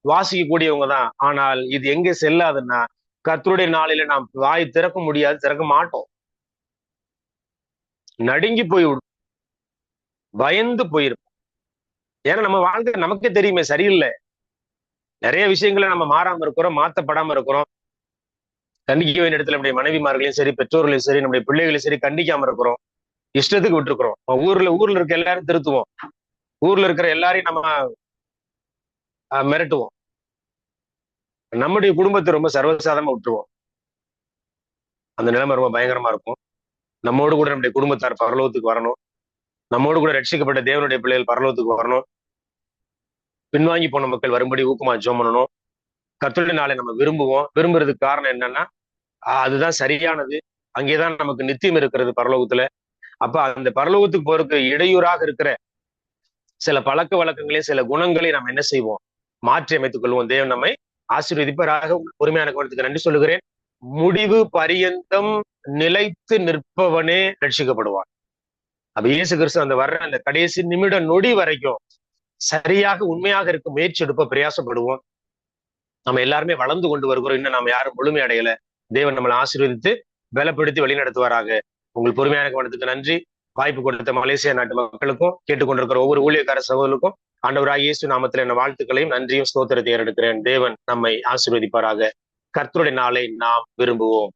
வாசிக்கக்கூடியவங்க தான். ஆனால் இது எங்க செல்லாதுன்னா, கர்த்தருடைய நாளில நாம் வாய் திறக்க முடியாது, திறக்க மாட்டோம். நடுங்கி போய்விடும், பயந்து போயிருப்போம். ஏன்னா நம்ம வாழ்க்கை நமக்கே தெரியுமே சரியில்லை. நிறைய விஷயங்களை நம்ம மாறாம இருக்கிறோம், மாத்தப்படாம இருக்கிறோம். கண்டிக்க வேண்டிய இடத்துல நம்முடைய மனைவிமார்களையும் சரி, பெற்றோர்களையும் சரி, நம்முடைய பிள்ளைகளையும் சரி கண்டிக்காம இருக்கிறோம். இஷ்டத்துக்கு விட்டுருக்கிறோம். ஊர்ல இருக்க எல்லாரும் திருத்துவோம், ஊர்ல இருக்கிற எல்லாரையும் நம்ம மிரட்டுவோம். நம்முடைய குடும்பத்தை ரொம்ப சர்வசாதாரணமா விட்டுருவோம். அந்த நிலைமை ரொம்ப பயங்கரமா இருக்கும். நம்மோடு கூட நம்முடைய குடும்பத்தார் பரலோகத்துக்கு வரணும். நம்மோடு கூட ரட்சிக்கப்பட்ட தேவனுடைய பிள்ளைகள் பரலோகத்துக்கு வரணும். பின்வாங்கி போன மக்கள் வரும்படி ஊக்கமா ஜெபம் பண்ணணும். கர்த்தருடைய நாளை நம்ம விரும்புவோம். விரும்புறதுக்கு காரணம் என்னன்னா, அதுதான் சரியானது. அங்கேதான் நமக்கு நித்தியம் இருக்கிறது பரலோகத்துல. அப்ப அந்த பரலோகத்துக்கு போறதுக்கு இடையூறாக இருக்கிற சில பழக்க வழக்கங்களையும் சில குணங்களையும் நம்ம என்ன செய்வோம்? மாற்றி அமைத்துக் கொள்வோம். தேவன் நம்மை ஆசீர்வதிப்பராக. பொறுமையான கவனத்துக்கு நன்றி சொல்லுகிறேன். முடிவு பரியந்தம் நிலைத்து நிற்பவனே ரட்சிக்கப்படுவான். அப்ப இயேசு கிறிஸ்து அந்த வர்ற அந்த கடைசி நிமிட நொடி வரைக்கும் சரியாக உண்மையாக இருக்க முயற்சி எடுப்ப பிரயாசப்படுவோம். நம்ம எல்லாருமே வளர்ந்து கொண்டு வருகிறோம். இன்னும் நம்ம யாரும் முழுமை அடையல. தேவன் நம்மளை ஆசீர்வதித்து பலப்படுத்தி வழி நடத்துவாராக. உங்கள் பொறுமையான கவனத்துக்கு நன்றி. வாய்ப்பு கொடுத்த மலேசியா நாட்டு மக்களுக்கும், கேட்டுக்கொண்டிருக்கிற ஒவ்வொரு ஊழியக்கார சகோதரருக்கும் ஆண்டவராகிய இயேசு நாமத்தில் என்ன வாழ்த்துக்களையும் நன்றியும் ஸ்தோத்திரத்தை ஏறெடுக்கிறேன். தேவன் நம்மை ஆசீர்வதிப்பாராக. கர்த்தருடைய நாளை நாம் விரும்புவோம்.